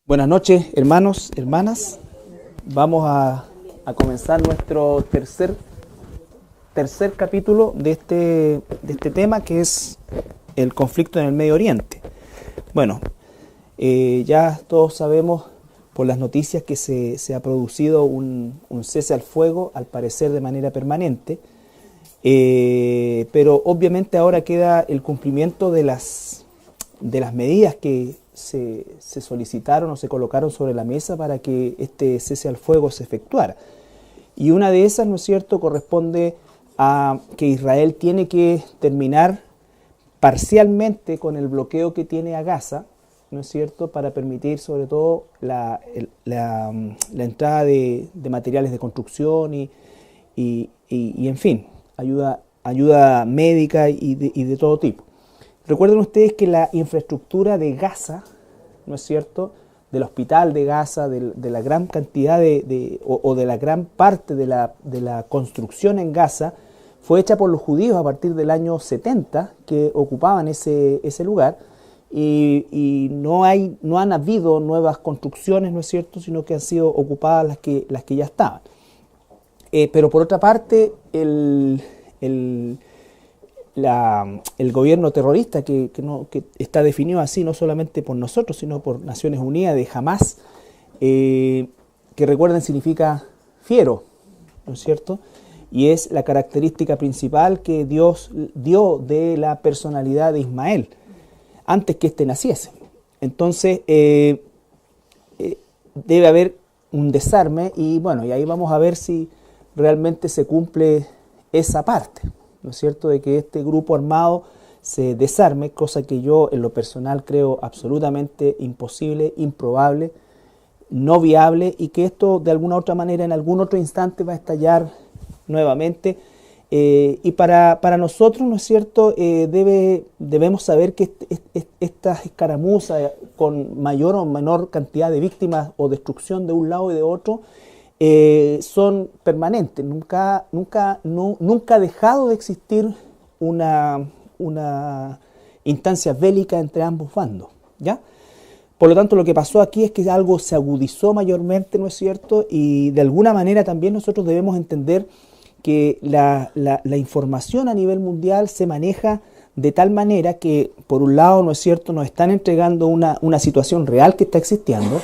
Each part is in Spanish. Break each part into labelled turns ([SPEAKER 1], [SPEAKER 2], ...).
[SPEAKER 1] Buenas noches, hermanos, hermanas. Vamos a comenzar nuestro tercer capítulo de este tema, que es el conflicto en el Medio Oriente. Bueno, ya todos sabemos por las noticias que se ha producido un cese al fuego, al parecer de manera permanente, pero obviamente ahora queda el cumplimiento de las medidas que se solicitaron o se colocaron sobre la mesa para que este cese al fuego se efectuara. Y una de esas, ¿no es cierto?, corresponde a que Israel tiene que terminar parcialmente con el bloqueo que tiene a Gaza, ¿no es cierto?, para permitir sobre todo la entrada de materiales de construcción y en fin, ayuda médica y de todo tipo. Recuerden ustedes que la infraestructura de Gaza, ¿no es cierto?, del hospital de Gaza, de la gran cantidad o de la gran parte de la construcción en Gaza, fue hecha por los judíos a partir del año 70, que ocupaban ese lugar, y no han habido nuevas construcciones, ¿no es cierto?, sino que han sido ocupadas las que ya estaban. Pero por otra parte, el gobierno terrorista que está definido así no solamente por nosotros, sino por Naciones Unidas, de Hamás, que recuerden significa fiero, ¿no es cierto? Y es la característica principal que Dios dio de la personalidad de Ismael antes que éste naciese. Entonces debe haber un desarme y bueno, y ahí vamos a ver si realmente se cumple esa parte, ¿no es cierto?, de que este grupo armado se desarme, cosa que yo en lo personal creo absolutamente imposible, improbable, no viable, y que esto de alguna otra manera en algún otro instante va a estallar nuevamente. Y para nosotros, ¿no es cierto?, debemos saber que estas escaramuzas con mayor o menor cantidad de víctimas o destrucción de un lado y de otro son permanentes. Nunca ha dejado de existir una instancia bélica entre ambos bandos, ¿ya? Por lo tanto, lo que pasó aquí es que algo se agudizó mayormente, ¿no es cierto? Y de alguna manera también nosotros debemos entender que la información a nivel mundial se maneja de tal manera que, por un lado, ¿no es cierto?, nos están entregando una situación real que está existiendo,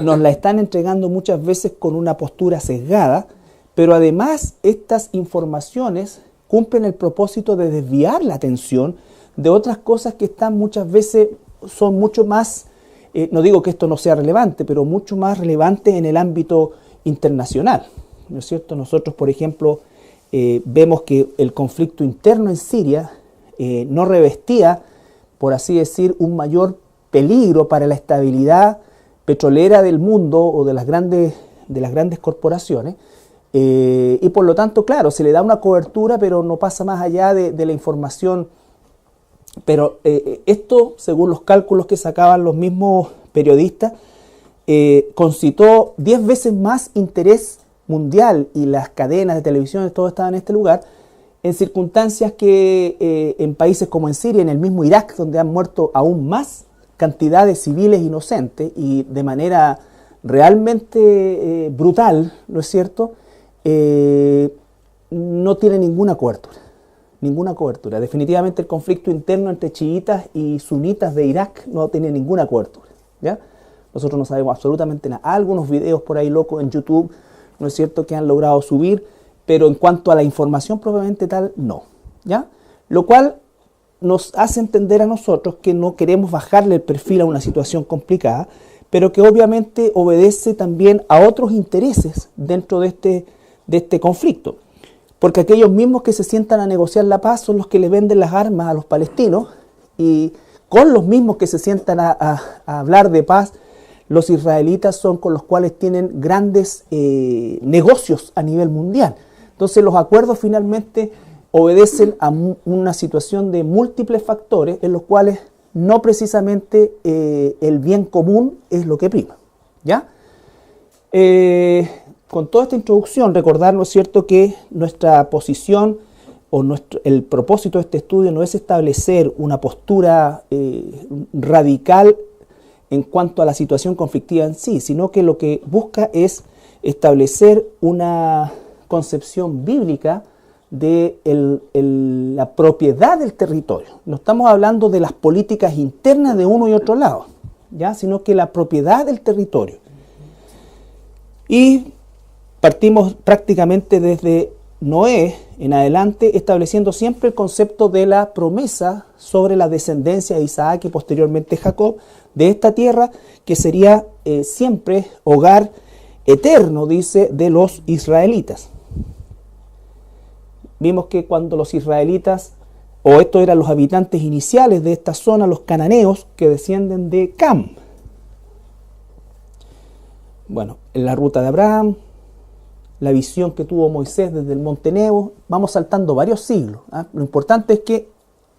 [SPEAKER 1] nos la están entregando muchas veces con una postura sesgada, pero además estas informaciones cumplen el propósito de desviar la atención de otras cosas que están muchas veces, son mucho más, no digo que esto no sea relevante, pero mucho más relevante en el ámbito internacional, ¿no es cierto? Nosotros, por ejemplo, vemos que el conflicto interno en Siria no revestía, por así decir, un mayor peligro para la estabilidad petrolera del mundo o de las grandes corporaciones, y por lo tanto, claro, se le da una cobertura, pero no pasa más allá de la información. Pero esto, según los cálculos que sacaban los mismos periodistas, concitó 10 veces más interés mundial, y las cadenas de televisión, todo estaba en este lugar, en circunstancias que en países como en Siria, en el mismo Irak, donde han muerto aún más cantidad de civiles inocentes y de manera realmente brutal, ¿no es cierto?, no tiene ninguna cobertura. Definitivamente el conflicto interno entre chiitas y sunitas de Irak no tiene ninguna cobertura, ¿ya? Nosotros no sabemos absolutamente nada. Hay algunos videos por ahí locos en YouTube, ¿no es cierto?, que han logrado subir, pero en cuanto a la información propiamente tal, no, ¿ya? Lo cual nos hace entender a nosotros que no queremos bajarle el perfil a una situación complicada, pero que obviamente obedece también a otros intereses dentro de este conflicto. Porque aquellos mismos que se sientan a negociar la paz son los que le venden las armas a los palestinos, y con los mismos que se sientan a hablar de paz, los israelitas son con los cuales tienen grandes negocios a nivel mundial. Entonces los acuerdos finalmente obedecen a una situación de múltiples factores en los cuales no precisamente el bien común es lo que prima, ¿ya? Con toda esta introducción, recordar, ¿no es cierto?, que nuestra posición o el propósito de este estudio no es establecer una postura radical en cuanto a la situación conflictiva en sí, sino que lo que busca es establecer una concepción bíblica de la propiedad del territorio. No estamos hablando de las políticas internas de uno y otro lado, ¿ya? Sino que la propiedad del territorio. Y partimos prácticamente desde Noé en adelante, estableciendo siempre el concepto de la promesa sobre la descendencia de Isaac y posteriormente Jacob, de esta tierra que sería siempre hogar eterno, dice, de los israelitas. Vimos que cuando los israelitas, o estos eran los habitantes iniciales de esta zona, los cananeos, que descienden de Cam. Bueno, en la ruta de Abraham, la visión que tuvo Moisés desde el monte Nebo, vamos saltando varios siglos. Lo importante es que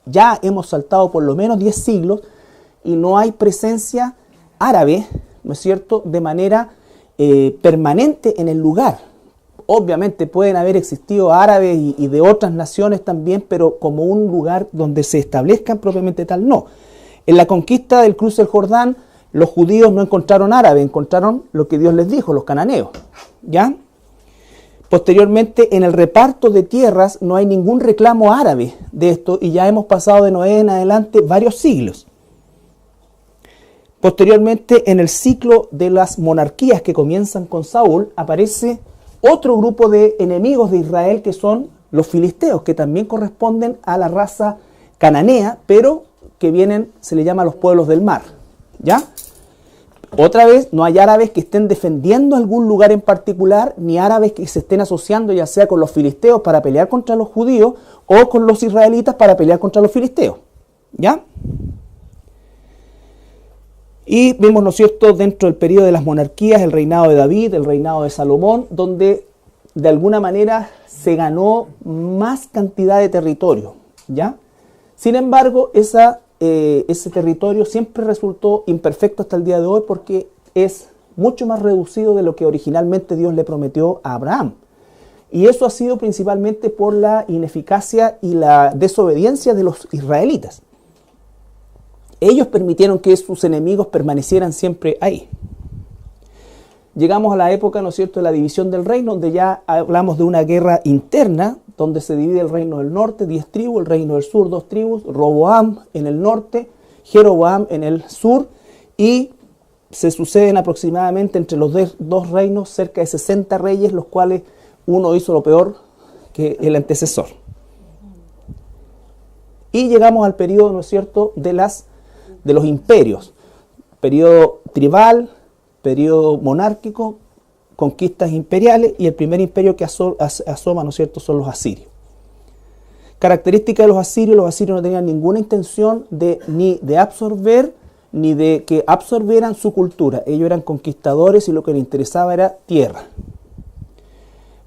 [SPEAKER 1] ya hemos saltado por lo menos 10 siglos y no hay presencia árabe, ¿no es cierto?, de manera permanente en el lugar. Obviamente pueden haber existido árabes y de otras naciones también, pero como un lugar donde se establezcan propiamente tal, no. En la conquista del cruce del Jordán, los judíos no encontraron árabes, encontraron lo que Dios les dijo, los cananeos, ¿ya? Posteriormente, en el reparto de tierras no hay ningún reclamo árabe de esto y ya hemos pasado de Noé en adelante varios siglos. Posteriormente, en el ciclo de las monarquías que comienzan con Saúl, aparece otro grupo de enemigos de Israel que son los filisteos, que también corresponden a la raza cananea, pero que vienen, se le llama los pueblos del mar, ¿ya? Otra vez, no hay árabes que estén defendiendo algún lugar en particular, ni árabes que se estén asociando ya sea con los filisteos para pelear contra los judíos o con los israelitas para pelear contra los filisteos, ¿ya? Y vimos, ¿no es cierto?, dentro del periodo de las monarquías, el reinado de David, el reinado de Salomón, donde de alguna manera se ganó más cantidad de territorio, ¿ya? Sin embargo, ese territorio siempre resultó imperfecto hasta el día de hoy porque es mucho más reducido de lo que originalmente Dios le prometió a Abraham. Y eso ha sido principalmente por la ineficacia y la desobediencia de los israelitas. Ellos permitieron que sus enemigos permanecieran siempre ahí. Llegamos a la época, ¿no es cierto?, de la división del reino, donde ya hablamos de una guerra interna, donde se divide el reino del norte, 10 tribus, el reino del sur, 2 tribus, Roboam en el norte, Jeroboam en el sur, y se suceden aproximadamente entre los dos reinos cerca de 60 reyes, los cuales uno hizo lo peor que el antecesor. Y llegamos al periodo, ¿no es cierto?, de los imperios, periodo tribal, periodo monárquico, conquistas imperiales, y el primer imperio que asoma, ¿no es cierto?, son los asirios. Característica de los asirios no tenían ninguna intención ni de absorber, ni de que absorbieran su cultura. Ellos eran conquistadores y lo que les interesaba era tierra.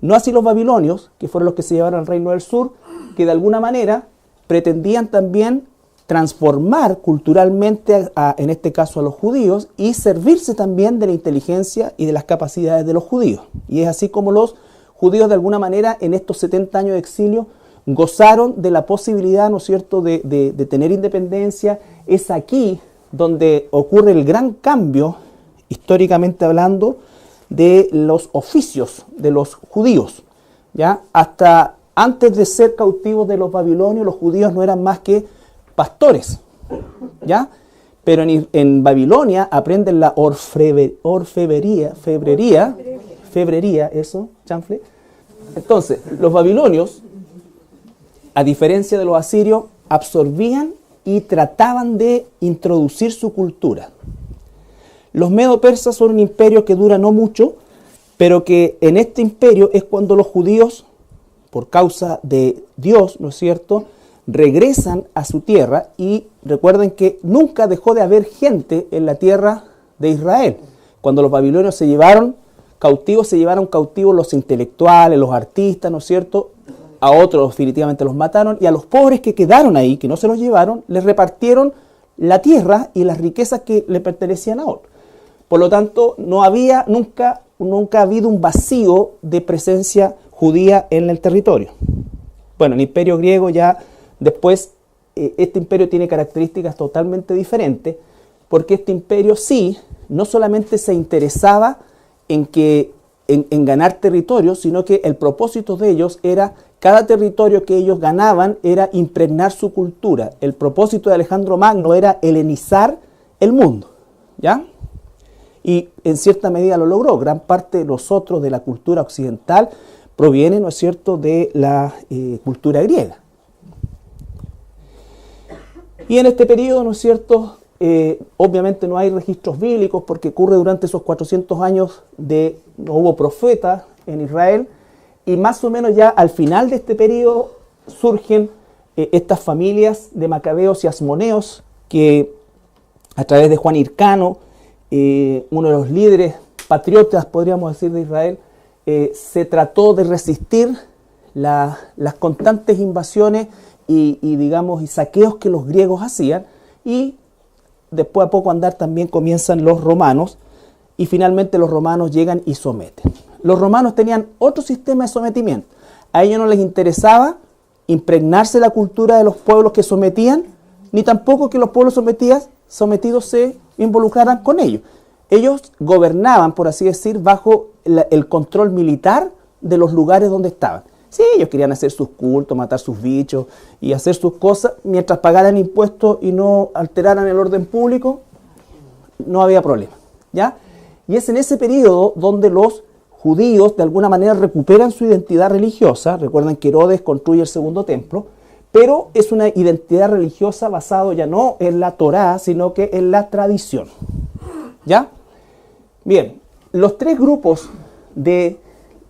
[SPEAKER 1] No así los babilonios, que fueron los que se llevaron al reino del sur, que de alguna manera pretendían también transformar culturalmente, en este caso a los judíos, y servirse también de la inteligencia y de las capacidades de los judíos. Y es así como los judíos de alguna manera en estos 70 años de exilio gozaron de la posibilidad, ¿no es cierto?, de tener independencia. Es aquí donde ocurre el gran cambio, históricamente hablando, de los oficios de los judíos, ¿ya? Hasta antes de ser cautivos de los babilonios, los judíos no eran más que pastores, ¿ya? Pero en Babilonia aprenden la orfebrería, eso, chanfle. Entonces, los babilonios, a diferencia de los asirios, absorbían y trataban de introducir su cultura. Los medo-persas son un imperio que dura no mucho, pero que en este imperio es cuando los judíos, por causa de Dios, ¿no es cierto?, regresan a su tierra. Y recuerden que nunca dejó de haber gente en la tierra de Israel. Cuando los babilonios se llevaron cautivos los intelectuales, los artistas, ¿no es cierto?, a otros definitivamente los mataron, y a los pobres que quedaron ahí, que no se los llevaron, les repartieron la tierra y las riquezas que le pertenecían a otros. Por lo tanto, nunca ha habido un vacío de presencia judía en el territorio. Bueno, el imperio griego ya después, este imperio tiene características totalmente diferentes, porque este imperio sí, no solamente se interesaba en ganar territorio, sino que el propósito de ellos era, cada territorio que ellos ganaban era impregnar su cultura. El propósito de Alejandro Magno era helenizar el mundo, ¿ya? Y en cierta medida lo logró. Gran parte de nosotros, de la cultura occidental, proviene, ¿no es cierto?, de la cultura griega. Y en este periodo, ¿no es cierto?, obviamente no hay registros bíblicos porque ocurre durante esos 400 años no hubo profeta en Israel, y más o menos ya al final de este periodo surgen estas familias de macabeos y asmoneos que a través de Juan Hircano, uno de los líderes patriotas, podríamos decir, de Israel, se trató de resistir las constantes invasiones y saqueos que los griegos hacían, y después a poco andar también comienzan los romanos, y finalmente los romanos llegan y someten. Los romanos tenían otro sistema de sometimiento. A ellos no les interesaba impregnarse la cultura de los pueblos que sometían, ni tampoco que los pueblos sometidos se involucraran con ellos. Ellos gobernaban, por así decir, bajo el control militar de los lugares donde estaban. Sí, ellos querían hacer sus cultos, matar sus bichos y hacer sus cosas, mientras pagaran impuestos y no alteraran el orden público, no había problema, ¿ya? Y es en ese periodo donde los judíos de alguna manera recuperan su identidad religiosa. Recuerden que Herodes construye el segundo templo, pero es una identidad religiosa basada ya no en la Torá, sino que en la tradición, ¿ya? Bien, los tres grupos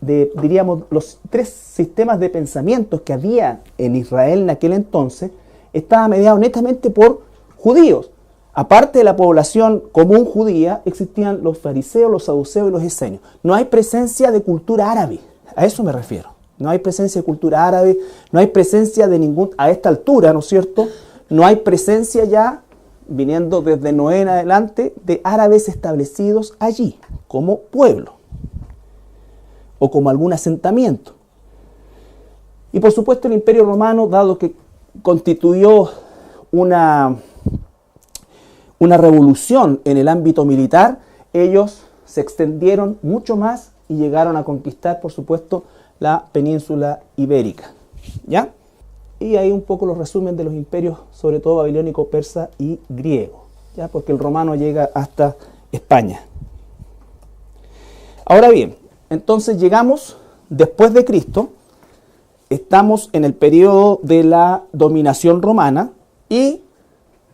[SPEAKER 1] diríamos, los tres sistemas de pensamientos que había en Israel en aquel entonces, estaban mediados netamente por judíos. Aparte de la población común judía, existían los fariseos, los saduceos y los esenios. No hay presencia de cultura árabe, a eso me refiero. No hay presencia de cultura árabe, no hay presencia de a esta altura, ¿no es cierto? No hay presencia ya, viniendo desde Noé en adelante, de árabes establecidos allí, como pueblo o como algún asentamiento. Y por supuesto el Imperio Romano, dado que constituyó una revolución en el ámbito militar, ellos se extendieron mucho más y llegaron a conquistar, por supuesto, la península ibérica, ¿ya? Y ahí un poco los resumen de los imperios, sobre todo babilónico, persa y griego, ¿ya? Porque el romano llega hasta España. Ahora bien, entonces llegamos después de Cristo, estamos en el periodo de la dominación romana y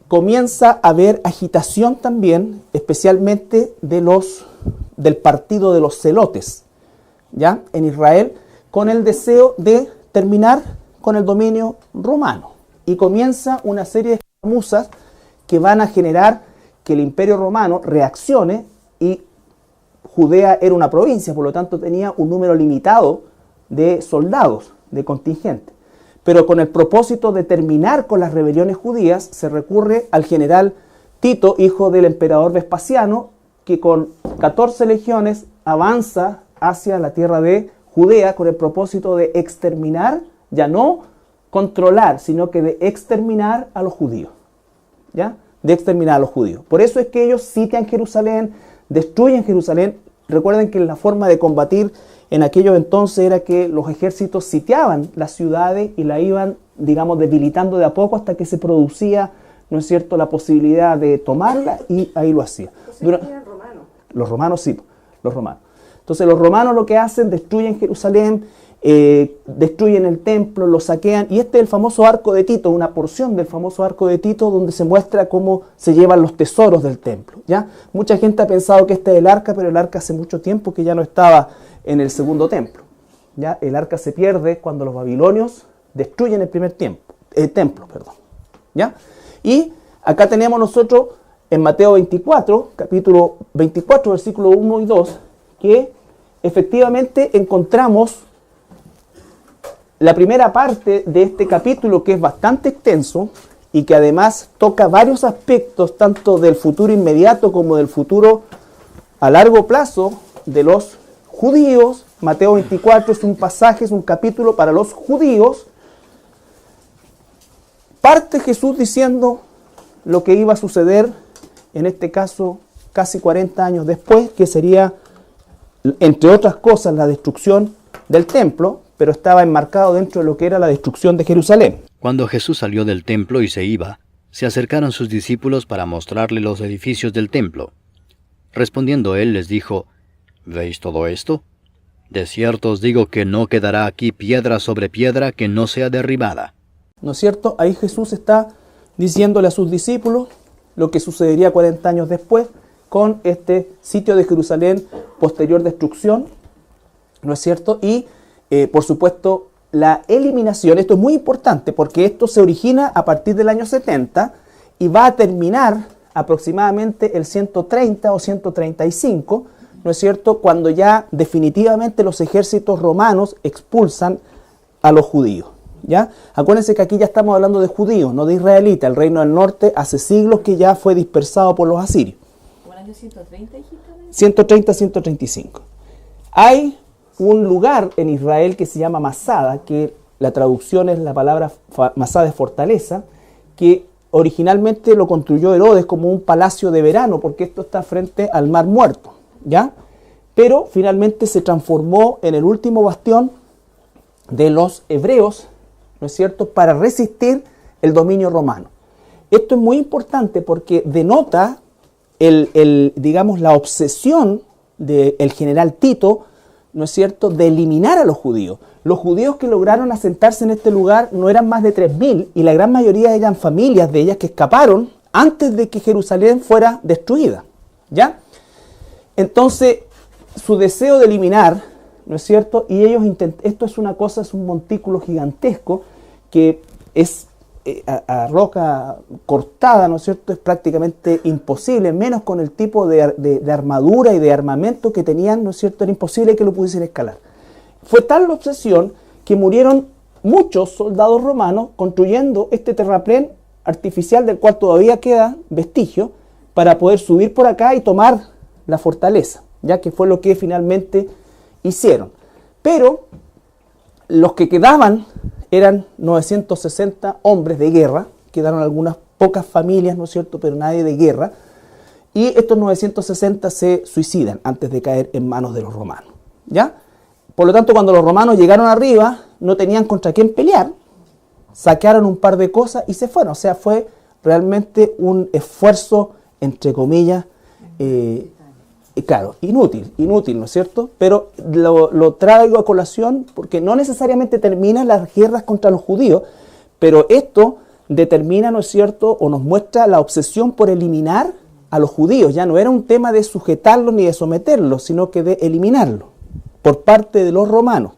[SPEAKER 1] comienza a haber agitación también, especialmente del partido de los celotes, ¿ya? En Israel, con el deseo de terminar con el dominio romano. Y comienza una serie de escaramuzas que van a generar que el Imperio Romano reaccione, y Judea era una provincia, por lo tanto tenía un número limitado de soldados, de contingente. Pero con el propósito de terminar con las rebeliones judías, se recurre al general Tito, hijo del emperador Vespasiano, que con 14 legiones avanza hacia la tierra de Judea con el propósito de exterminar, ya no controlar, sino que de exterminar a los judíos, ¿ya? De exterminar a los judíos. Por eso es que ellos sitian Jerusalén, destruyen Jerusalén. Recuerden que la forma de combatir en aquellos entonces era que los ejércitos sitiaban las ciudades y la iban, digamos, debilitando de a poco hasta que se producía, ¿no es cierto?, la posibilidad de tomarla, y ahí lo hacía.
[SPEAKER 2] Eran romanos.
[SPEAKER 1] Los romanos sí, los romanos. Entonces los romanos lo que hacen, destruyen Jerusalén, destruyen el templo, lo saquean, y este es el famoso Arco de Tito, una porción del famoso Arco de Tito donde se muestra cómo se llevan los tesoros del templo, ¿ya? Mucha gente ha pensado que este es el arca, pero el arca hace mucho tiempo que ya no estaba en el segundo templo, ¿ya? El arca se pierde cuando los babilonios destruyen el templo, ¿ya? Y acá tenemos nosotros en Mateo 24, capítulo 24, versículos 1 y 2, que efectivamente encontramos la primera parte de este capítulo, que es bastante extenso y que además toca varios aspectos, tanto del futuro inmediato como del futuro a largo plazo de los judíos. Mateo 24 es un pasaje, es un capítulo para los judíos. Parte Jesús diciendo lo que iba a suceder en este caso casi 40 años después, que sería, entre otras cosas, la destrucción del templo, pero estaba enmarcado dentro de lo que era la destrucción de Jerusalén.
[SPEAKER 2] Cuando Jesús salió del templo y se iba, se acercaron sus discípulos para mostrarle los edificios del templo. Respondiendo él les dijo, ¿veis todo esto? De cierto os digo que no quedará aquí piedra sobre piedra que no sea derribada.
[SPEAKER 1] ¿No es cierto? Ahí Jesús está diciéndole a sus discípulos lo que sucedería 40 años después con este sitio de Jerusalén, posterior destrucción, ¿no es cierto? Y, por supuesto, la eliminación. Esto es muy importante porque esto se origina a partir del año 70 y va a terminar aproximadamente el 130 o 135, ¿no es cierto?, cuando ya definitivamente los ejércitos romanos expulsan a los judíos, ¿ya? Acuérdense que aquí ya estamos hablando de judíos, no de israelitas. El reino del norte hace siglos que ya fue dispersado por los asirios.
[SPEAKER 3] ¿Como el año 130, hijita?
[SPEAKER 1] 130, 135. Hay un lugar en Israel que se llama Masada, que la traducción es la palabra Masada es fortaleza, que originalmente lo construyó Herodes como un palacio de verano, porque esto está frente al Mar Muerto, ¿ya? Pero finalmente se transformó en el último bastión de los hebreos, ¿no es cierto?, para resistir el dominio romano. Esto es muy importante porque denota digamos, la obsesión del general Tito, ¿no es cierto?, de eliminar a los judíos. Los judíos que lograron asentarse en este lugar no eran más de 3.000 y la gran mayoría eran familias de ellas que escaparon antes de que Jerusalén fuera destruida, ¿ya? Entonces, su deseo de eliminar, ¿no es cierto?, y ellos esto es una cosa, es un montículo gigantesco que es a roca cortada, ¿no es cierto?, es prácticamente imposible, menos con el tipo de armadura y de armamento que tenían, ¿no es cierto?, era imposible que lo pudiesen escalar. Fue tal la obsesión que murieron muchos soldados romanos construyendo este terraplén artificial del cual todavía queda vestigio para poder subir por acá y tomar la fortaleza, ya que fue lo que finalmente hicieron. Pero los que quedaban eran 960 hombres de guerra, quedaron algunas pocas familias, ¿no es cierto?, pero nadie de guerra, y estos 960 se suicidan antes de caer en manos de los romanos, ¿ya? Por lo tanto, cuando los romanos llegaron arriba, no tenían contra quién pelear, saquearon un par de cosas y se fueron. O sea, fue realmente un esfuerzo, entre comillas, claro, inútil, ¿no es cierto? Pero lo traigo a colación porque no necesariamente terminan las guerras contra los judíos, pero esto determina, ¿no es cierto?, o nos muestra la obsesión por eliminar a los judíos. Ya no era un tema de sujetarlos ni de someterlos, sino que de eliminarlos por parte de los romanos.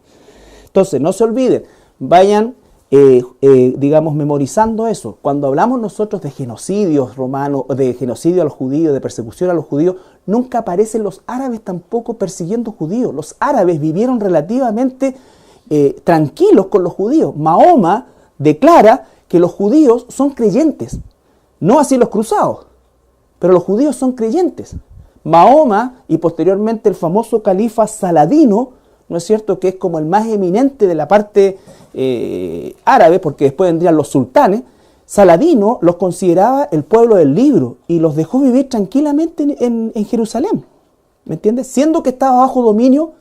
[SPEAKER 1] Entonces, no se olviden, vayan, digamos, memorizando eso. Cuando hablamos nosotros de genocidios romanos, de genocidio a los judíos, de persecución a los judíos, nunca aparecen los árabes tampoco persiguiendo judíos. Los árabes vivieron relativamente tranquilos con los judíos. Mahoma declara que los judíos son creyentes, no así los cruzados, pero los judíos son creyentes. Mahoma y posteriormente el famoso califa Saladino, ¿no es cierto?, que es como el más eminente de la parte árabe, porque después vendrían los sultanes. Saladino los consideraba el pueblo del libro y los dejó vivir tranquilamente en Jerusalén, ¿me entiendes? Siendo que estaba bajo dominio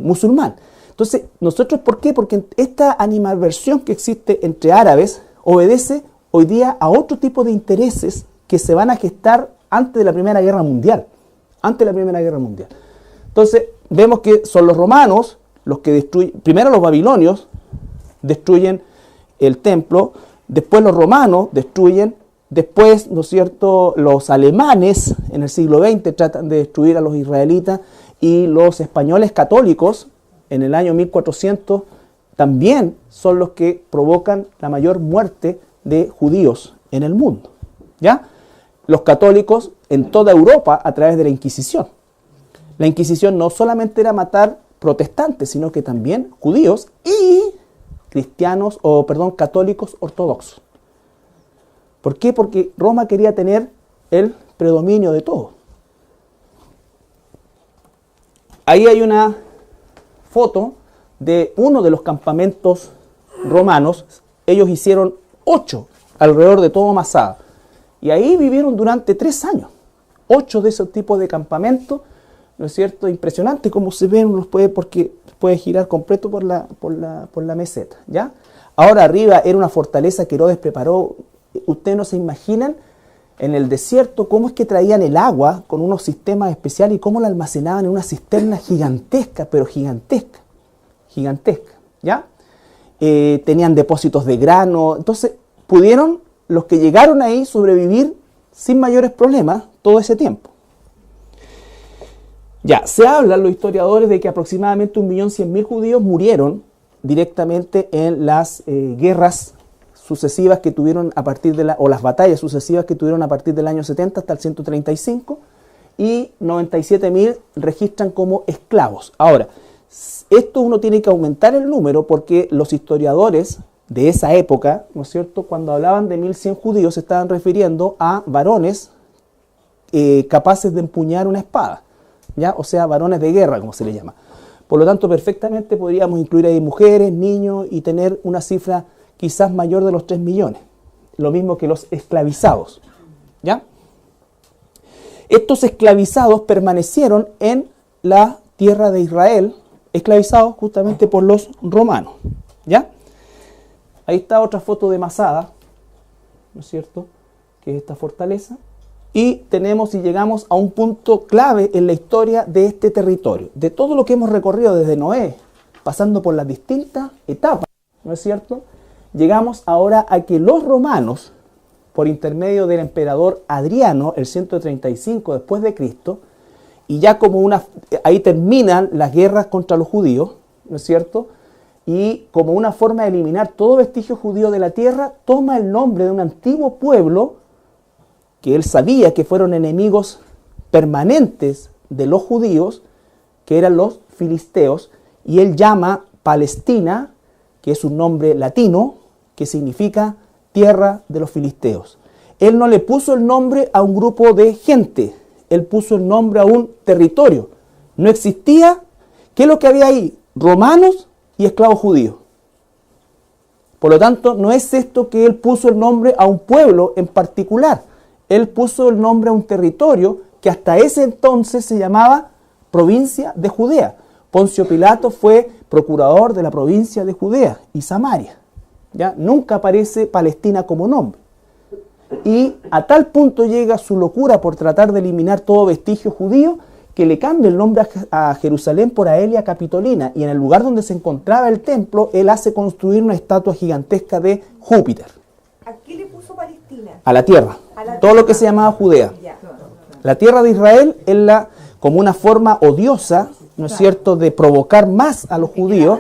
[SPEAKER 1] musulmán. Entonces, nosotros, ¿por qué? Porque esta animadversión que existe entre árabes obedece hoy día a otro tipo de intereses que se van a gestar antes de la Primera Guerra Mundial. Antes de la Primera Guerra Mundial. Entonces, vemos que son los romanos los que destruyen, primero los babilonios destruyen el templo, después los romanos destruyen, después, ¿no es cierto?, los alemanes en el siglo XX tratan de destruir a los israelitas y los españoles católicos en el año 1400 también son los que provocan la mayor muerte de judíos en el mundo, ¿ya? Los católicos en toda Europa a través de la Inquisición. La Inquisición no solamente era matar protestantes, sino que también judíos y católicos ortodoxos. ¿Por qué? Porque Roma quería tener el predominio de todo. Ahí hay una foto de uno de los campamentos romanos. Ellos hicieron 8 alrededor de todo Masada. Y ahí vivieron durante 3 años. 8 de esos tipos de campamentos, ¿no es cierto? Impresionante como se ven, porque puede girar completo por la meseta, ¿ya? Ahora arriba era una fortaleza que Herodes preparó. Ustedes no se imaginan en el desierto cómo es que traían el agua con unos sistemas especiales y cómo la almacenaban en una cisterna gigantesca, pero gigantesca, ¿ya? Tenían depósitos de grano. Entonces pudieron los que llegaron ahí sobrevivir sin mayores problemas todo ese tiempo. Ya, se hablan los historiadores de que aproximadamente 1.100.000 judíos murieron directamente en las guerras sucesivas que tuvieron a partir o las batallas sucesivas que tuvieron a partir del año 70 hasta el 135, y 97.000 registran como esclavos. Ahora, esto uno tiene que aumentar el número porque los historiadores de esa época, ¿no es cierto?, cuando hablaban de 1.100 judíos se estaban refiriendo a varones capaces de empuñar una espada, ¿ya? O sea, varones de guerra, como se le llama. Por lo tanto, perfectamente podríamos incluir ahí mujeres, niños y tener una cifra quizás mayor de los 3 millones. Lo mismo que los esclavizados, ¿ya? Estos esclavizados permanecieron en la tierra de Israel, esclavizados justamente por los romanos, ¿ya? Ahí está otra foto de Masada, ¿no es cierto?, que es esta fortaleza. Y llegamos a un punto clave en la historia de este territorio. De todo lo que hemos recorrido desde Noé, pasando por las distintas etapas, ¿no es cierto?, llegamos ahora a que los romanos, por intermedio del emperador Adriano, el 135 después de Cristo, y ya ahí terminan las guerras contra los judíos, ¿no es cierto?, y como una forma de eliminar todo vestigio judío de la tierra, toma el nombre de un antiguo pueblo que él sabía que fueron enemigos permanentes de los judíos, que eran los filisteos, y él llama Palestina, que es un nombre latino, que significa tierra de los filisteos. Él no le puso el nombre a un grupo de gente, él puso el nombre a un territorio. No existía, ¿qué es lo que había ahí? Romanos y esclavos judíos. Por lo tanto, no es esto que él puso el nombre a un pueblo en particular. Él puso el nombre a un territorio que hasta ese entonces se llamaba provincia de Judea. Poncio Pilato fue procurador de la provincia de Judea y Samaria, ¿ya? Nunca aparece Palestina como nombre. Y a tal punto llega su locura por tratar de eliminar todo vestigio judío que le cambia el nombre a Jerusalén por Aelia Capitolina, y en el lugar donde se encontraba el templo, él hace construir una estatua gigantesca de Júpiter.
[SPEAKER 4] ¿A qué le puso Palestina?
[SPEAKER 1] A la tierra. Todo lo que se llamaba Judea. La tierra de Israel es como una forma odiosa, ¿no es cierto?, de provocar más a los judíos.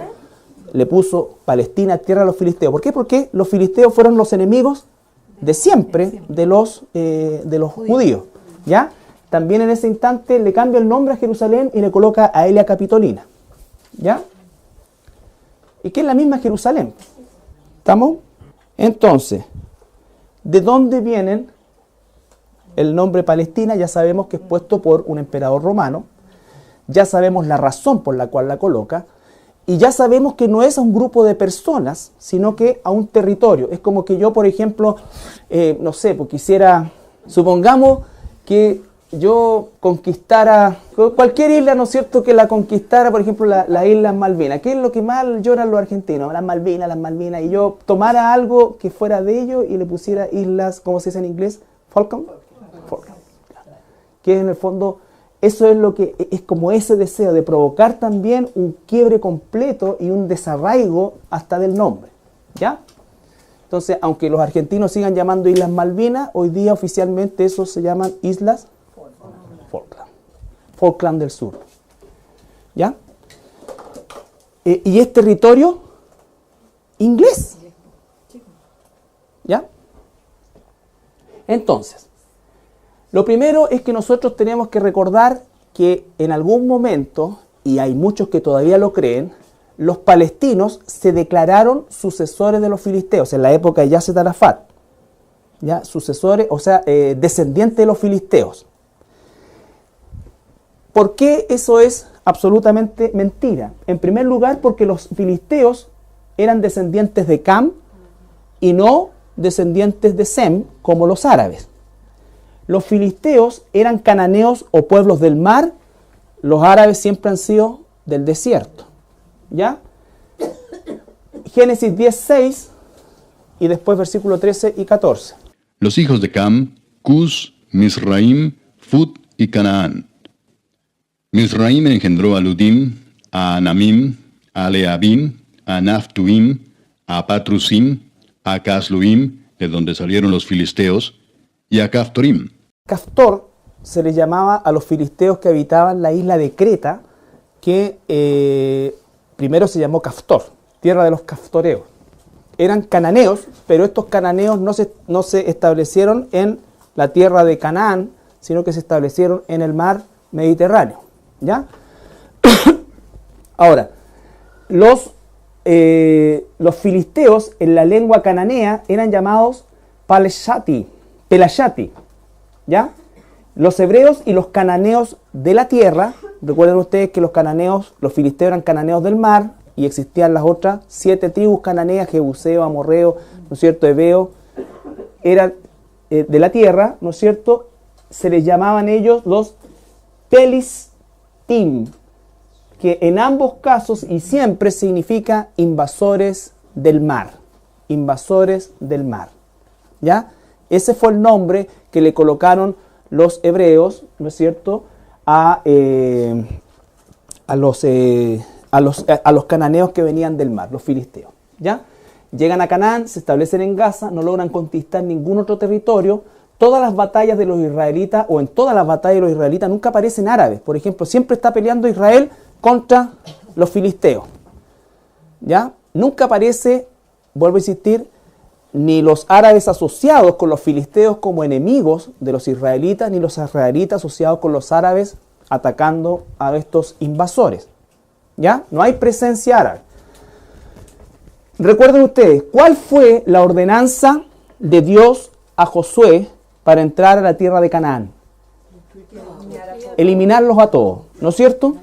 [SPEAKER 1] Le puso Palestina, tierra de los filisteos. ¿Por qué? Porque los filisteos fueron los enemigos de siempre de los judíos, ¿ya? También en ese instante le cambia el nombre a Jerusalén y le coloca a Aelia Capitolina, ¿ya? Y que es la misma Jerusalén. ¿Estamos? Entonces, ¿de dónde vienen el nombre Palestina? Ya sabemos que es puesto por un emperador romano. Ya sabemos la razón por la cual la coloca. Y ya sabemos que no es a un grupo de personas, sino que a un territorio. Es como que yo, por ejemplo, no sé, pues quisiera, supongamos que yo conquistara cualquier isla, ¿no es cierto?, que la conquistara, por ejemplo, la isla Malvinas. ¿Qué es lo que más lloran los argentinos? Las Malvinas. Y yo tomara algo que fuera de ellos y le pusiera islas, ¿cómo se dice en inglés? Falkland. Que en el fondo, eso es lo que es como ese deseo de provocar también un quiebre completo y un desarraigo hasta del nombre, ¿ya? Entonces, aunque los argentinos sigan llamando Islas Malvinas, hoy día oficialmente eso se llaman Islas Falkland del Sur, ¿ya? Y es territorio inglés, ¿ya? Entonces, lo primero es que nosotros tenemos que recordar que en algún momento, y hay muchos que todavía lo creen, los palestinos se declararon sucesores de los filisteos en la época de Yasser Arafat, ¿ya? Sucesores, o sea, descendientes de los filisteos. ¿Por qué eso es absolutamente mentira? En primer lugar, porque los filisteos eran descendientes de Cam y no descendientes de Sem, como los árabes, Los filisteos eran cananeos o pueblos del mar, los árabes siempre han sido del desierto. ¿Ya? Génesis 10:6 y después versículos 13 y 14.
[SPEAKER 5] Los hijos de Cam, Cus, Misraim, Fut y Canaán. Misraim engendró a Ludim, a Anamim, a Leabim, a Naphtuim, a Patrusim, a Casluim, de donde salieron los filisteos, y a Caftorim.
[SPEAKER 1] Caftor se le llamaba a los filisteos que habitaban la isla de Creta, que primero se llamó Caftor, tierra de los caftoreos. Eran cananeos, pero estos cananeos no se establecieron en la tierra de Canaán, sino que se establecieron en el mar Mediterráneo. ¿Ya? Ahora, los filisteos en la lengua cananea eran llamados Pelashati, ¿ya? Los hebreos y los cananeos de la tierra, recuerden ustedes que los filisteos eran cananeos del mar, y existían las otras 7 tribus cananeas, Jebuseo, Amorreo, ¿no es cierto?, Heveo, eran de la tierra, ¿no es cierto?, se les llamaban ellos los Pelistim, que en ambos casos y siempre significa invasores del mar, ¿ya? Ese fue el nombre que le colocaron los hebreos, ¿no es cierto?, a los cananeos que venían del mar, los filisteos, ¿ya? Llegan a Canaán, se establecen en Gaza, no logran conquistar ningún otro territorio. Todas las batallas de los israelitas, o en todas las batallas de los israelitas, nunca aparecen árabes. Por ejemplo, siempre está peleando Israel contra los filisteos, ¿ya? Nunca aparece, vuelvo a insistir, ni los árabes asociados con los filisteos como enemigos de los israelitas, ni los israelitas asociados con los árabes atacando a estos invasores. ¿Ya? No hay presencia árabe. Recuerden ustedes, ¿cuál fue la ordenanza de Dios a Josué para entrar a la tierra de Canaán? Eliminarlos a todos, ¿no es cierto?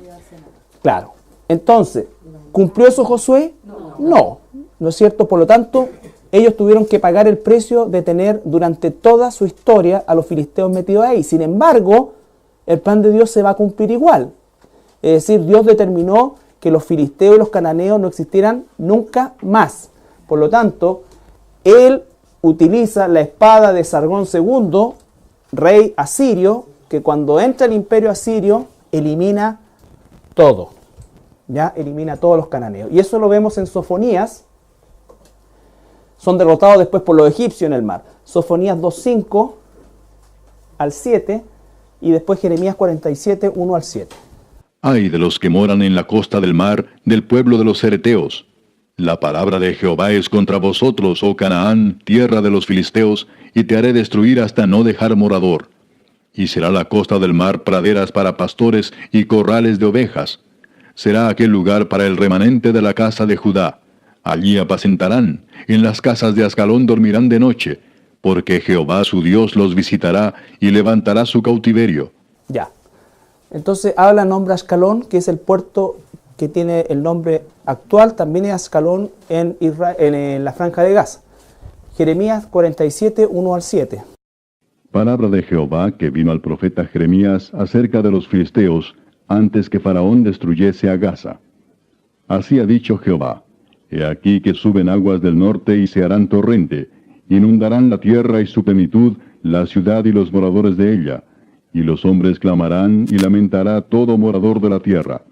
[SPEAKER 1] Claro. Entonces, ¿cumplió eso Josué? No, ¿no es cierto? Por lo tanto, ellos tuvieron que pagar el precio de tener durante toda su historia a los filisteos metidos ahí. Sin embargo, el plan de Dios se va a cumplir igual. Es decir, Dios determinó que los filisteos y los cananeos no existieran nunca más. Por lo tanto, Él utiliza la espada de Sargón II, rey asirio, que cuando entra el imperio asirio, elimina todo. ¿Ya? Elimina a todos los cananeos. Y eso lo vemos en Sofonías. Son derrotados después por los egipcios en el mar. Sofonías 2:5 al 7 y después Jeremías 47, 1 al 7.
[SPEAKER 5] Ay de los que moran en la costa del mar, del pueblo de los cereteos. La palabra de Jehová es contra vosotros, oh Canaán, tierra de los filisteos, y te haré destruir hasta no dejar morador. Y será la costa del mar praderas para pastores y corrales de ovejas. Será aquel lugar para el remanente de la casa de Judá. Allí apacentarán, en las casas de Ascalón dormirán de noche, porque Jehová su Dios los visitará y levantará su cautiverio.
[SPEAKER 1] Ya. Entonces habla, nombra Ascalón, que es el puerto que tiene el nombre actual, también es Ascalón en la franja de Gaza. Jeremías 47, 1 al 7.
[SPEAKER 5] Palabra de Jehová que vino al profeta Jeremías acerca de los filisteos, antes que Faraón destruyese a Gaza. Así ha dicho Jehová: He aquí que suben aguas del norte y se harán torrente, inundarán la tierra y su plenitud, la ciudad y los moradores de ella. Y los hombres clamarán y lamentará todo morador de la tierra.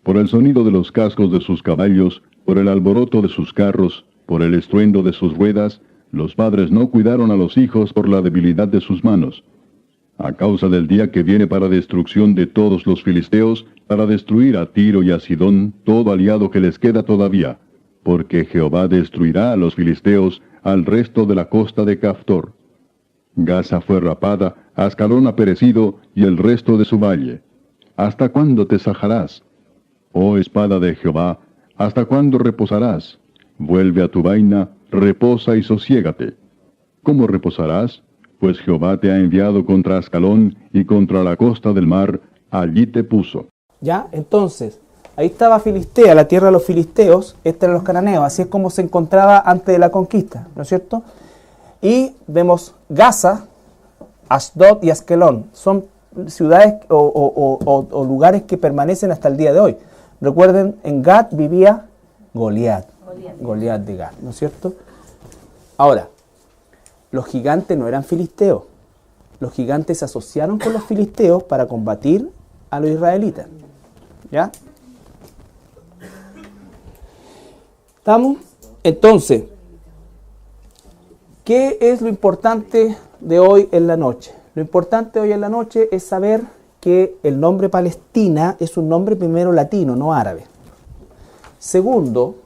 [SPEAKER 5] Por el sonido de los cascos de sus caballos, por el alboroto de sus carros, por el estruendo de sus ruedas, los padres no cuidaron a los hijos por la debilidad de sus manos. A causa del día que viene para destrucción de todos los filisteos, para destruir a Tiro y a Sidón, todo aliado que les queda todavía, porque Jehová destruirá a los filisteos, al resto de la costa de Caftor. Gaza fue rapada, Ascalón ha perecido, y el resto de su valle. ¿Hasta cuándo te sajarás? Oh espada de Jehová, ¿hasta cuándo reposarás? Vuelve a tu vaina, reposa y sosiégate. ¿Cómo reposarás? Pues Jehová te ha enviado contra Ascalón y contra la costa del mar, allí te puso.
[SPEAKER 1] Ya, entonces, ahí estaba Filistea, la tierra de los filisteos, esta eran los cananeos, así es como se encontraba antes de la conquista, ¿no es cierto? Y vemos Gaza, Asdod y Askelón. Son ciudades o lugares que permanecen hasta el día de hoy. Recuerden, en Gat vivía Goliat de Gat, ¿no es cierto? Ahora, los gigantes no eran filisteos. Los gigantes se asociaron con los filisteos para combatir a los israelitas. ¿Ya? ¿Estamos? Entonces, ¿qué es lo importante de hoy en la noche? Lo importante hoy en la noche es saber que el nombre Palestina es un nombre primero latino, no árabe. Segundo,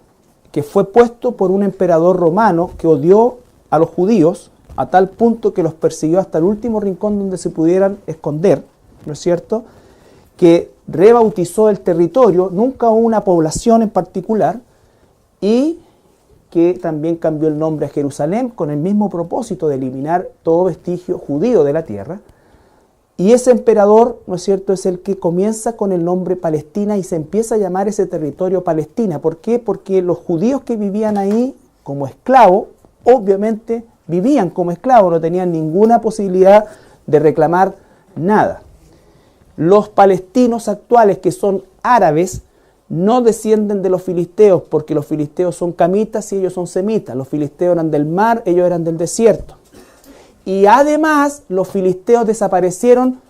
[SPEAKER 1] que fue puesto por un emperador romano que odió a los judíos a tal punto que los persiguió hasta el último rincón donde se pudieran esconder, ¿no es cierto? Que rebautizó el territorio, nunca una población en particular, y que también cambió el nombre a Jerusalén con el mismo propósito de eliminar todo vestigio judío de la tierra. Y ese emperador, ¿no es cierto?, es el que comienza con el nombre Palestina y se empieza a llamar ese territorio Palestina. ¿Por qué? Porque los judíos que vivían ahí como esclavos, obviamente vivían como esclavos, no tenían ninguna posibilidad de reclamar nada. Los palestinos actuales, que son árabes, no descienden de los filisteos, porque los filisteos son camitas y ellos son semitas. Los filisteos eran del mar, ellos eran del desierto. Y además, los filisteos desaparecieron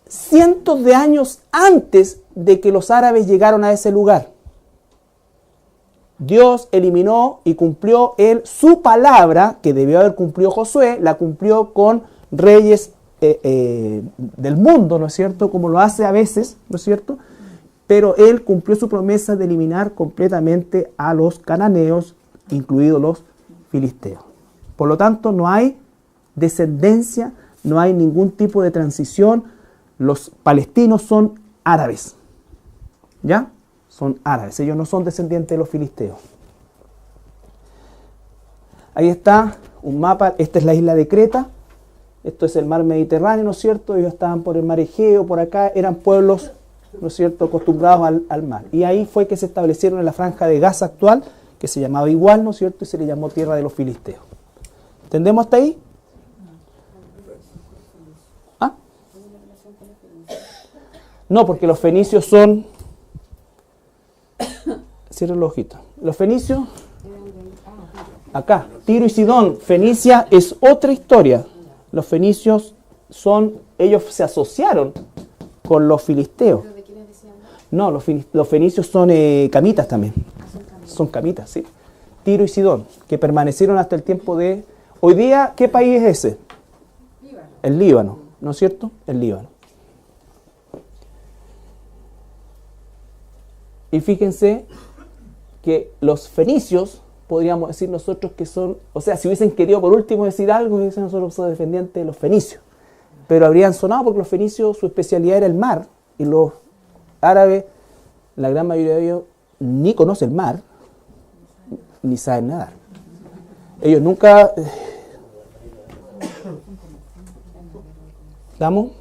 [SPEAKER 1] cientos de años antes de que los árabes llegaron a ese lugar. Dios eliminó y cumplió su palabra, que debió haber cumplido Josué, la cumplió con reyes del mundo, ¿no es cierto? Como lo hace a veces, ¿no es cierto? Pero él cumplió su promesa de eliminar completamente a los cananeos, incluidos los filisteos. Por lo tanto, no hay descendencia, no hay ningún tipo de transición. Los palestinos son árabes, ¿ya? Son árabes, ellos no son descendientes de los filisteos. Ahí está un mapa, esta es la isla de Creta, esto es el mar Mediterráneo, ¿no es cierto? Ellos estaban por el mar Egeo, por acá, eran pueblos, ¿no es cierto?, acostumbrados al mar. Y ahí fue que se establecieron en la franja de Gaza actual, que se llamaba igual, ¿no es cierto?, y se le llamó tierra de los filisteos. ¿Entendemos hasta ahí? ¿Ah? No, porque los fenicios son... Cierren los ojitos. Los fenicios, acá, Tiro y Sidón. Fenicia es otra historia. Los fenicios ellos se asociaron con los filisteos. No, los fenicios son camitas también. Son camitas, sí. Tiro y Sidón, que permanecieron hasta el tiempo de... Hoy día, ¿qué país es ese? El Líbano, ¿no es cierto? El Líbano. Y fíjense que los fenicios, podríamos decir nosotros que son, o sea, si hubiesen querido por último decir algo, dicen nosotros somos descendientes de los fenicios, pero habrían sonado porque los fenicios, su especialidad era el mar, y los árabes, la gran mayoría de ellos, ni conocen el mar, ni saben nadar. Ellos nunca... ¿Estamos?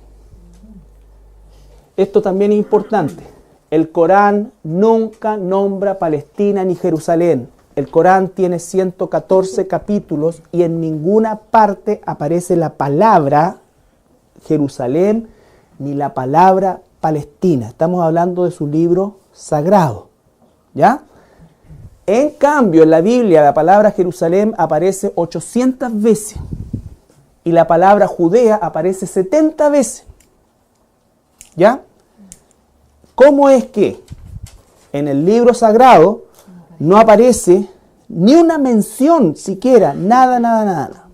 [SPEAKER 1] Esto también es importante. El Corán nunca nombra Palestina ni Jerusalén. El Corán tiene 114 capítulos y en ninguna parte aparece la palabra Jerusalén ni la palabra Palestina. Estamos hablando de su libro sagrado, ¿ya? En cambio, en la Biblia la palabra Jerusalén aparece 800 veces y la palabra Judea aparece 70 veces, ¿ya? ¿Cómo es que en el libro sagrado no aparece ni una mención siquiera, nada?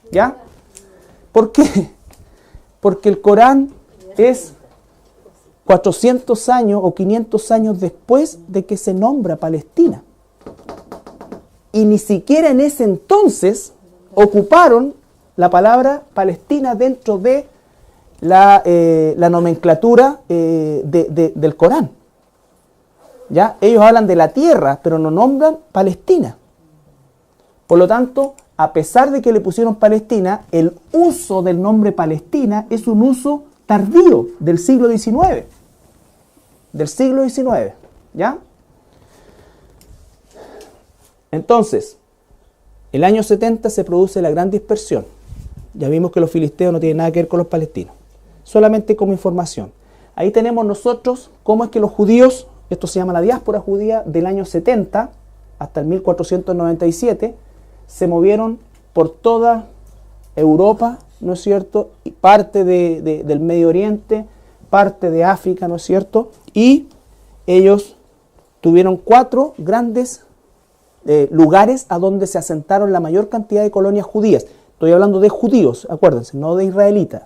[SPEAKER 1] ¿Ya? ¿Por qué? Porque el Corán es 400 años o 500 años después de que se nombra Palestina. Y ni siquiera en ese entonces ocuparon la palabra Palestina dentro de la nomenclatura del Corán. ¿Ya? Ellos hablan de la tierra, pero no nombran Palestina. Por lo tanto, a pesar de que le pusieron Palestina, el uso del nombre Palestina es un uso tardío del siglo XIX. Del siglo XIX. ¿Ya? Entonces, el año 70 se produce la gran dispersión. Ya vimos que los filisteos no tienen nada que ver con los palestinos. Solamente como información. Ahí tenemos nosotros cómo es que los judíos, esto se llama la diáspora judía, del año 70 hasta el 1497, se movieron por toda Europa, ¿no es cierto? Y parte del Medio Oriente, parte de África, ¿no es cierto? Y ellos tuvieron 4 grandes lugares a donde se asentaron la mayor cantidad de colonias judías. Estoy hablando de judíos, acuérdense, no de israelitas.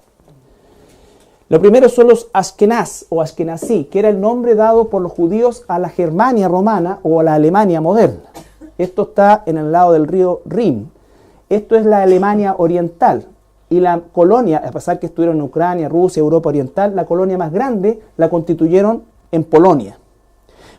[SPEAKER 1] Lo primero son los Ashkenaz o Ashkenazí, que era el nombre dado por los judíos a la Germania romana o a la Alemania moderna. Esto está en el lado del río Rin. Esto es la Alemania oriental. Y la colonia, a pesar que estuvieron en Ucrania, Rusia, Europa oriental, la colonia más grande la constituyeron en Polonia.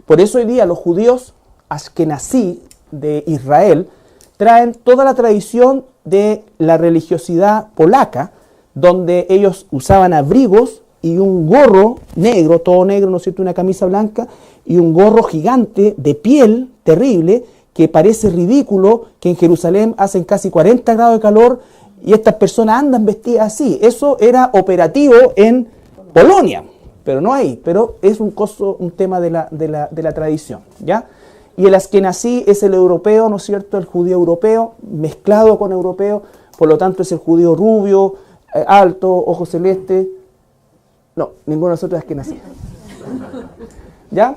[SPEAKER 1] Por eso hoy día los judíos Ashkenazí de Israel traen toda la tradición de la religiosidad polaca, donde ellos usaban abrigos y un gorro negro, todo negro, ¿no es cierto?, una camisa blanca y un gorro gigante de piel terrible, que parece ridículo que en Jerusalén hacen casi 40 grados de calor y estas personas andan vestidas así. Eso era operativo en Polonia, pero no ahí, pero es un tema de la tradición, ¿ya? Y el Ashkenazí es el europeo, ¿no es cierto?, el judío europeo, mezclado con europeo, por lo tanto es el judío rubio, alto, ojos celestes. No, ninguno de nosotros es Ashkenazí. ¿Ya?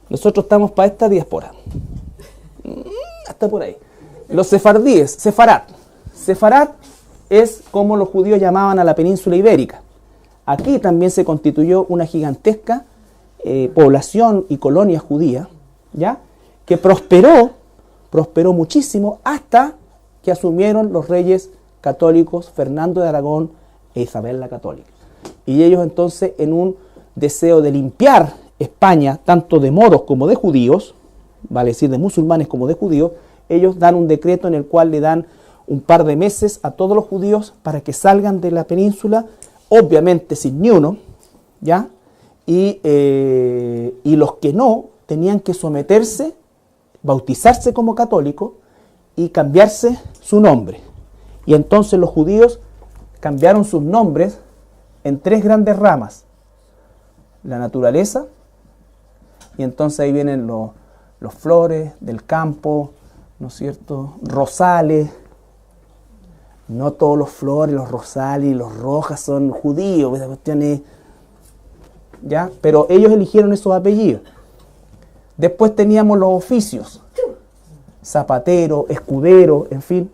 [SPEAKER 1] Nosotros estamos para esta diáspora. Hasta por ahí. Los sefardíes, sefarat. Sefarat es como los judíos llamaban a la península ibérica. Aquí también se constituyó una gigantesca población y colonia judía, ¿ya? Que prosperó muchísimo hasta que asumieron los reyes católicos Fernando de Aragón e Isabel la Católica. Y ellos entonces, en un deseo de limpiar España, tanto de moros como de judíos, vale decir de musulmanes como de judíos, ellos dan un decreto en el cual le dan un par de meses a todos los judíos para que salgan de la península, obviamente sin ni uno, ¿ya? Y los que no tenían que someterse, bautizarse como católicos y cambiarse su nombre. Y entonces los judíos cambiaron sus nombres en 3 grandes ramas. La naturaleza, y entonces ahí vienen los flores del campo, ¿no es cierto? Rosales. No todos los flores, los rosales y los rojas son judíos, esa cuestión es, ¿ya? Pero ellos eligieron esos apellidos. Después teníamos los oficios, zapatero, escudero, en fin,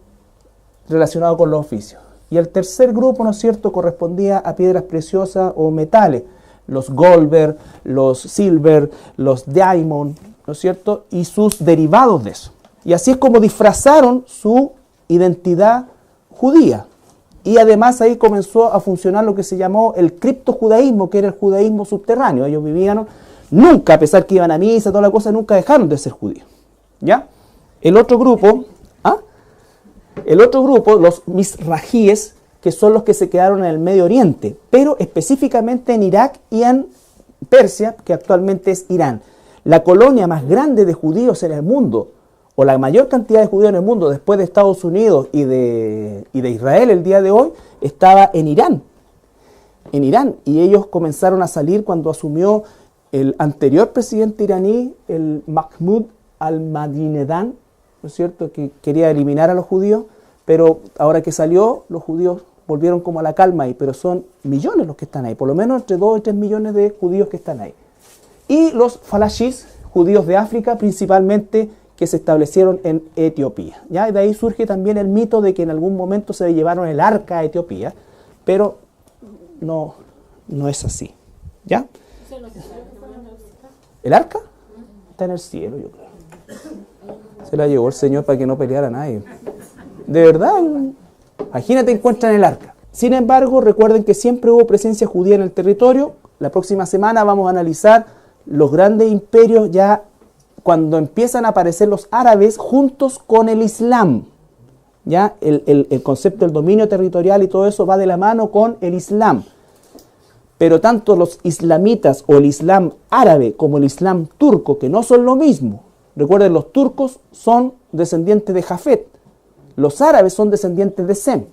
[SPEAKER 1] relacionado con los oficios. Y el tercer grupo, ¿no es cierto?, correspondía a piedras preciosas o metales, los Goldberg, los Silver, los Diamond, ¿no es cierto?, y sus derivados de eso. Y así es como disfrazaron su identidad judía. Y además ahí comenzó a funcionar lo que se llamó el criptojudaísmo, que era el judaísmo subterráneo. Ellos vivían, nunca, a pesar que iban a misa, toda la cosa, nunca dejaron de ser judíos. ¿Ya? El otro grupo, los misrajíes, que son los que se quedaron en el Medio Oriente, pero específicamente en Irak y en Persia, que actualmente es Irán. La colonia más grande de judíos en el mundo, o la mayor cantidad de judíos en el mundo después de Estados Unidos y de Israel el día de hoy, estaba en Irán. En Irán. Y ellos comenzaron a salir cuando asumió el anterior presidente iraní, el Mahmoud al-Ahmadinejad, ¿no es cierto?, que quería eliminar a los judíos, pero ahora que salió, los judíos volvieron como a la calma ahí, pero son millones los que están ahí, por lo menos entre 2 y 3 millones de judíos que están ahí. Y los falashis, judíos de África, principalmente, que se establecieron en Etiopía. ¿Ya? Y de ahí surge también el mito de que en algún momento se llevaron el arca a Etiopía, pero no es así. ¿Ya? ¿El arca? Está en el cielo, yo creo. Se la llevó el Señor para que no peleara nadie. De verdad, imagínate, encuentran el arca. Sin embargo, recuerden que siempre hubo presencia judía en el territorio. La próxima semana vamos a analizar los grandes imperios ya cuando empiezan a aparecer los árabes juntos con el Islam. ¿Ya? El concepto del dominio territorial y todo eso va de la mano con el Islam. Pero tanto los islamitas o el Islam árabe como el Islam turco, que no son lo mismo. Recuerden, los turcos son descendientes de Jafet. Los árabes son descendientes de Sem.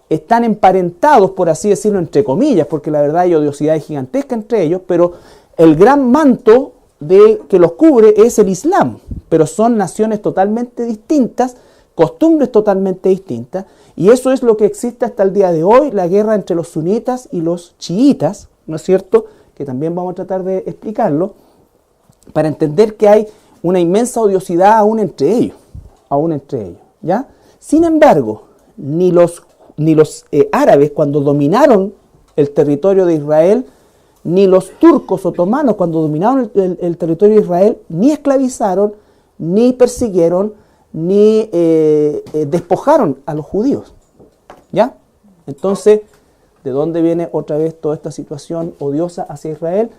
[SPEAKER 1] Están emparentados, por así decirlo, entre comillas, porque la verdad hay odiosidad gigantesca entre ellos, pero el gran manto que los cubre es el Islam. Pero son naciones totalmente distintas, costumbres totalmente distintas, y eso es lo que existe hasta el día de hoy, la guerra entre los sunitas y los chiitas, ¿no es cierto?, que también vamos a tratar de explicarlo, para entender que hay una inmensa odiosidad aún entre ellos, ¿ya? Sin embargo, ni los árabes cuando dominaron el territorio de Israel, ni los turcos otomanos cuando dominaron el territorio de Israel, ni esclavizaron, ni persiguieron, ni despojaron a los judíos, ¿ya? Entonces, ¿de dónde viene otra vez toda esta situación odiosa hacia Israel?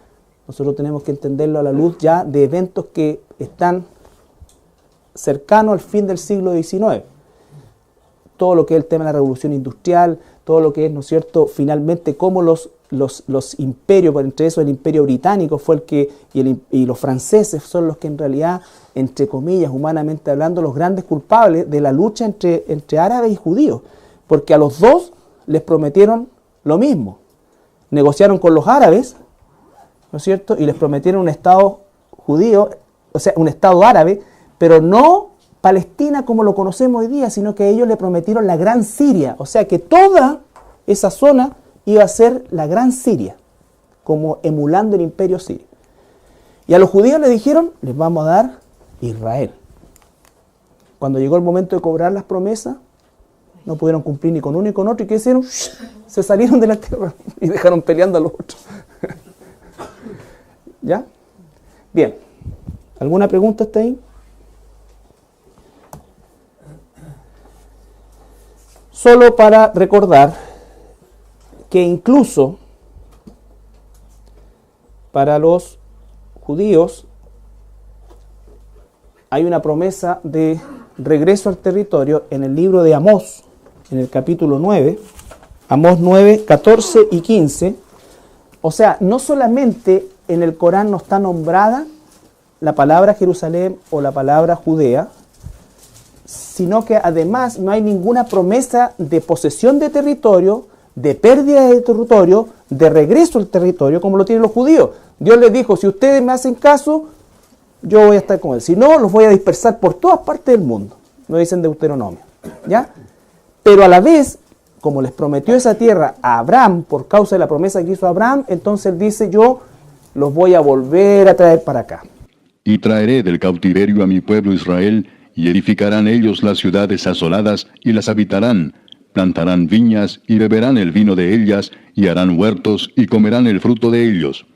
[SPEAKER 1] Nosotros tenemos que entenderlo a la luz ya de eventos que están cercanos al fin del siglo XIX. Todo lo que es el tema de la revolución industrial, todo lo que es, ¿no es cierto?, finalmente cómo los imperios, por entre eso el imperio británico fue el que, y los franceses son los que en realidad, entre comillas, humanamente hablando, los grandes culpables de la lucha entre árabes y judíos, porque a los dos les prometieron lo mismo. Negociaron con los árabes, ¿no es cierto?, y les prometieron un estado judío, o sea, un estado árabe, pero no Palestina como lo conocemos hoy día, sino que a ellos le prometieron la Gran Siria, o sea que toda esa zona iba a ser la Gran Siria, como emulando el imperio sirio. Y a los judíos les dijeron, les vamos a dar Israel. Cuando llegó el momento de cobrar las promesas, no pudieron cumplir ni con uno ni con otro, y ¿qué hicieron? Se salieron de la tierra y dejaron peleando a los otros. ¿Ya? Bien. ¿Alguna pregunta hasta ahí? Solo para recordar que incluso para los judíos hay una promesa de regreso al territorio en el libro de Amós, en el capítulo 9, Amós 9, 14 y 15. O sea, no solamente en el Corán no está nombrada la palabra Jerusalén o la palabra Judea, sino que además no hay ninguna promesa de posesión de territorio, de pérdida de territorio, de regreso al territorio, como lo tienen los judíos. Dios les dijo, si ustedes me hacen caso, yo voy a estar con él. Si no, los voy a dispersar por todas partes del mundo. Nos dicen Deuteronomio, ¿ya? Pero a la vez, como les prometió esa tierra a Abraham, por causa de la promesa que hizo Abraham, entonces él dice, yo los voy a volver a traer para acá.
[SPEAKER 5] Y traeré del cautiverio a mi pueblo Israel, y edificarán ellos las ciudades asoladas, y las habitarán, plantarán viñas, y beberán el vino de ellas, y harán huertos, y comerán el fruto de ellos.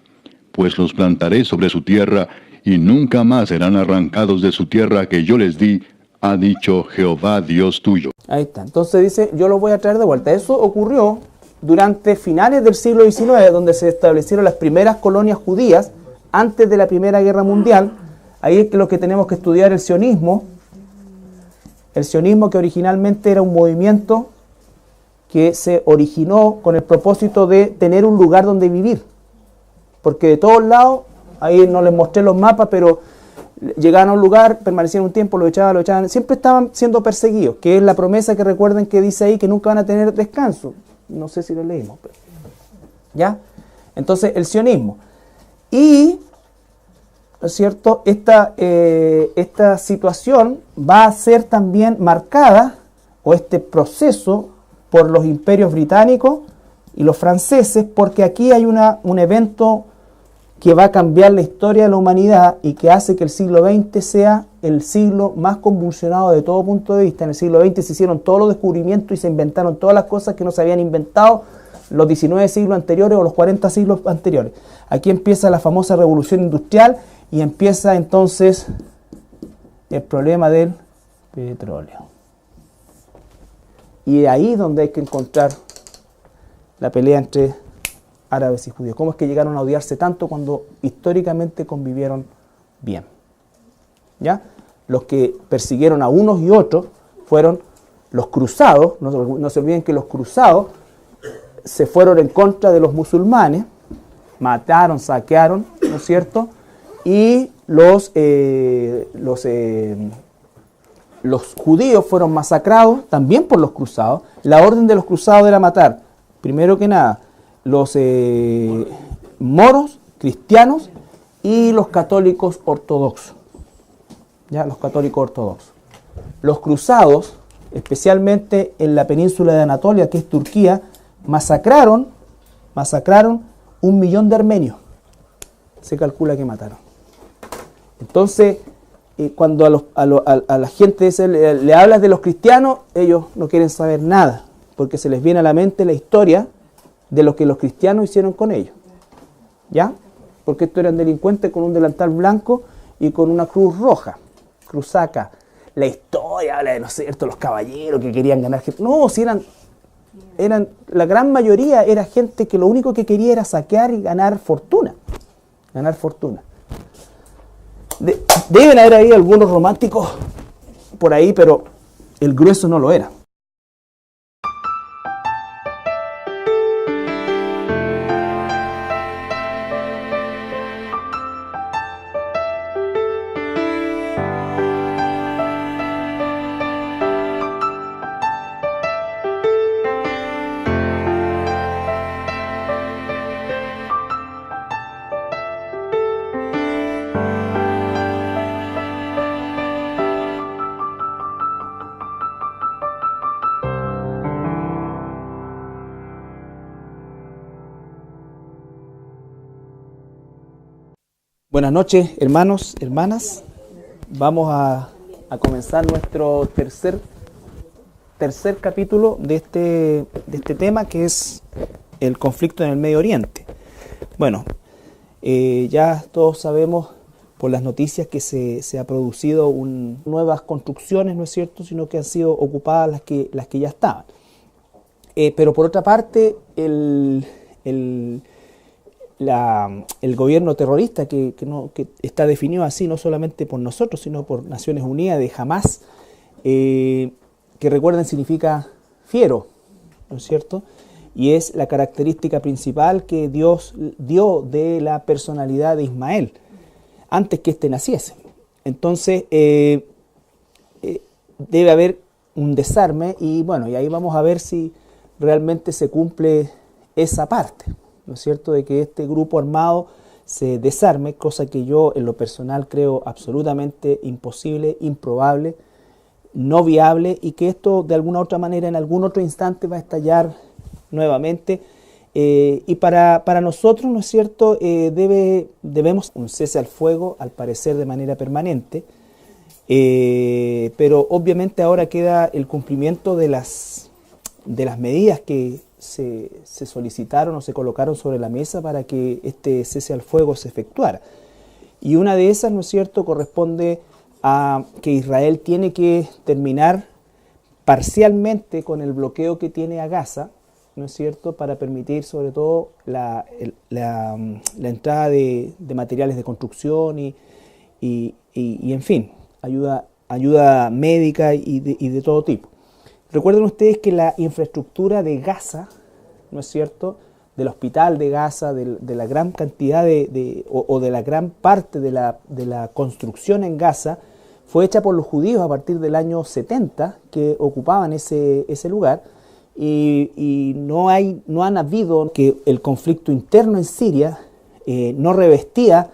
[SPEAKER 5] Pues los plantaré sobre su tierra, y nunca más serán arrancados de su tierra que yo les di, ha dicho Jehová Dios tuyo.
[SPEAKER 1] Ahí está. Entonces dice, yo los voy a traer de vuelta. Eso ocurrió durante finales del siglo XIX, donde se establecieron las primeras colonias judías, antes de la Primera Guerra Mundial. Ahí es que lo que tenemos que estudiar el sionismo. El sionismo, que originalmente era un movimiento que se originó con el propósito de tener un lugar donde vivir. Porque de todos lados, ahí no les mostré los mapas, pero llegaban a un lugar, permanecían un tiempo, lo echaban, siempre estaban siendo perseguidos, que es la promesa que recuerden que dice ahí que nunca van a tener descanso. No sé si lo leímos, pero ¿ya? Entonces, el sionismo. Y, ¿no es cierto?, esta situación va a ser también marcada, o este proceso, por los imperios británicos y los franceses, porque aquí hay un evento que va a cambiar la historia de la humanidad y que hace que el siglo XX sea el siglo más convulsionado de todo punto de vista. En el siglo XX se hicieron todos los descubrimientos y se inventaron todas las cosas que no se habían inventado los 19 siglos anteriores o los 40 siglos anteriores. Aquí empieza la famosa revolución industrial y empieza entonces el problema del petróleo. Y ahí es donde hay que encontrar la pelea entre árabes y judíos. ¿Cómo es que llegaron a odiarse tanto cuando históricamente convivieron bien? ¿Ya? Los que persiguieron a unos y otros fueron los cruzados. No se olviden que los cruzados se fueron en contra de los musulmanes, mataron, saquearon, ¿no es cierto? Y los los judíos fueron masacrados también por los cruzados. La orden de los cruzados era matar, primero que nada, los moros, cristianos y los católicos ortodoxos. Ya, los católicos ortodoxos. Los cruzados, especialmente en la península de Anatolia, que es Turquía, masacraron 1.000.000 de armenios. Se calcula que mataron. Entonces, cuando a la gente le hablas de los cristianos, ellos no quieren saber nada, porque se les viene a la mente la historia de lo que los cristianos hicieron con ellos. ¿Ya? Porque estos eran delincuentes con un delantal blanco y con una cruz roja, cruzaca. La historia habla de, no sé, los caballeros que querían ganar. No, si eran la gran mayoría era gente que lo único que quería era saquear y ganar fortuna. Ganar fortuna. Deben haber habido algunos románticos por ahí, pero el grueso no lo era. Buenas noches, hermanos, hermanas. Vamos a comenzar nuestro tercer capítulo de este tema, que es el conflicto en el Medio Oriente. Bueno, ya todos sabemos por las noticias que se ha producido nuevas construcciones, ¿no es cierto?, sino que han sido ocupadas las que ya estaban. Pero por otra parte, el gobierno terrorista que está definido así no solamente por nosotros, sino por Naciones Unidas, de Hamás, que recuerden significa fiero, ¿no es cierto? Y es la característica principal que Dios dio de la personalidad de Ismael antes que éste naciese. Entonces debe haber un desarme y bueno, y ahí vamos a ver si realmente se cumple esa parte, ¿no es cierto?, de que este grupo armado se desarme, cosa que yo en lo personal creo absolutamente imposible, improbable, no viable, y que esto de alguna otra manera en algún otro instante va a estallar nuevamente. Y para nosotros, ¿no es cierto?, debemos un cese al fuego, al parecer de manera permanente, pero obviamente ahora queda el cumplimiento de las medidas que se solicitaron o se colocaron sobre la mesa para que este cese al fuego se efectuara. Y una de esas, ¿no es cierto?, corresponde a que Israel tiene que terminar parcialmente con el bloqueo que tiene a Gaza, ¿no es cierto?, para permitir sobre todo la entrada de materiales de construcción y en fin, ayuda médica y de todo tipo. Recuerden ustedes que la infraestructura de Gaza, ¿no es cierto?, del hospital de Gaza, de la gran cantidad de la gran parte de la construcción en Gaza, fue hecha por los judíos a partir del año 70, que ocupaban ese lugar, y no han habido que el conflicto interno en Siria no revestía,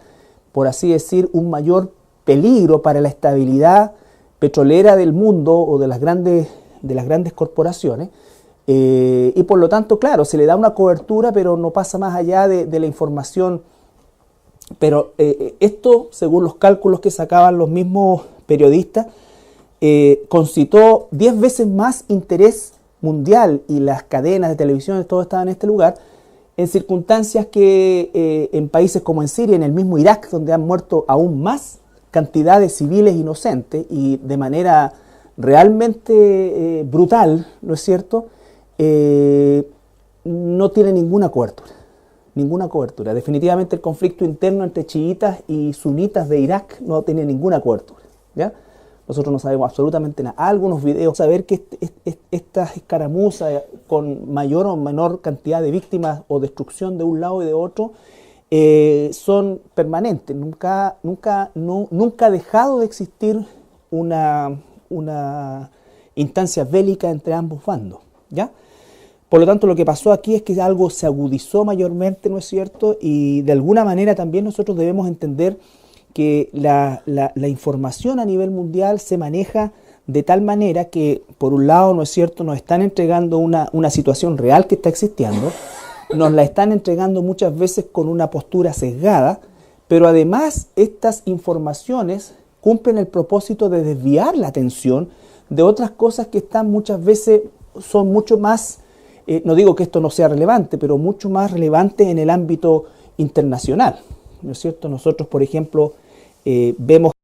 [SPEAKER 1] por así decir, un mayor peligro para la estabilidad petrolera del mundo o de las grandes corporaciones, y por lo tanto, claro, se le da una cobertura, pero no pasa más allá de la información. Pero esto, según los cálculos que sacaban los mismos periodistas, concitó 10 veces más interés mundial, y las cadenas de televisión, todo estaba en este lugar, en circunstancias que en países como en Siria, en el mismo Irak, donde han muerto aún más cantidad de civiles inocentes y de manera realmente brutal, ¿no es cierto?, no tiene ninguna cobertura. Definitivamente el conflicto interno entre chiitas y sunitas de Irak no tiene ninguna cobertura, ¿ya? Nosotros no sabemos absolutamente nada. Algunos videos, saber que estas escaramuzas con mayor o menor cantidad de víctimas o destrucción de un lado y de otro son permanentes. Nunca ha dejado de existir una instancia bélica entre ambos bandos, ¿ya? Por lo tanto, lo que pasó aquí es que algo se agudizó mayormente, ¿no es cierto? Y de alguna manera también nosotros debemos entender que la información a nivel mundial se maneja de tal manera que, por un lado, ¿no es cierto?, nos están entregando una situación real que está existiendo, nos la están entregando muchas veces con una postura sesgada, pero además estas informaciones cumplen el propósito de desviar la atención de otras cosas que están muchas veces, son mucho más, no digo que esto no sea relevante, pero mucho más relevante en el ámbito internacional, ¿no es cierto? Nosotros, por ejemplo, vemos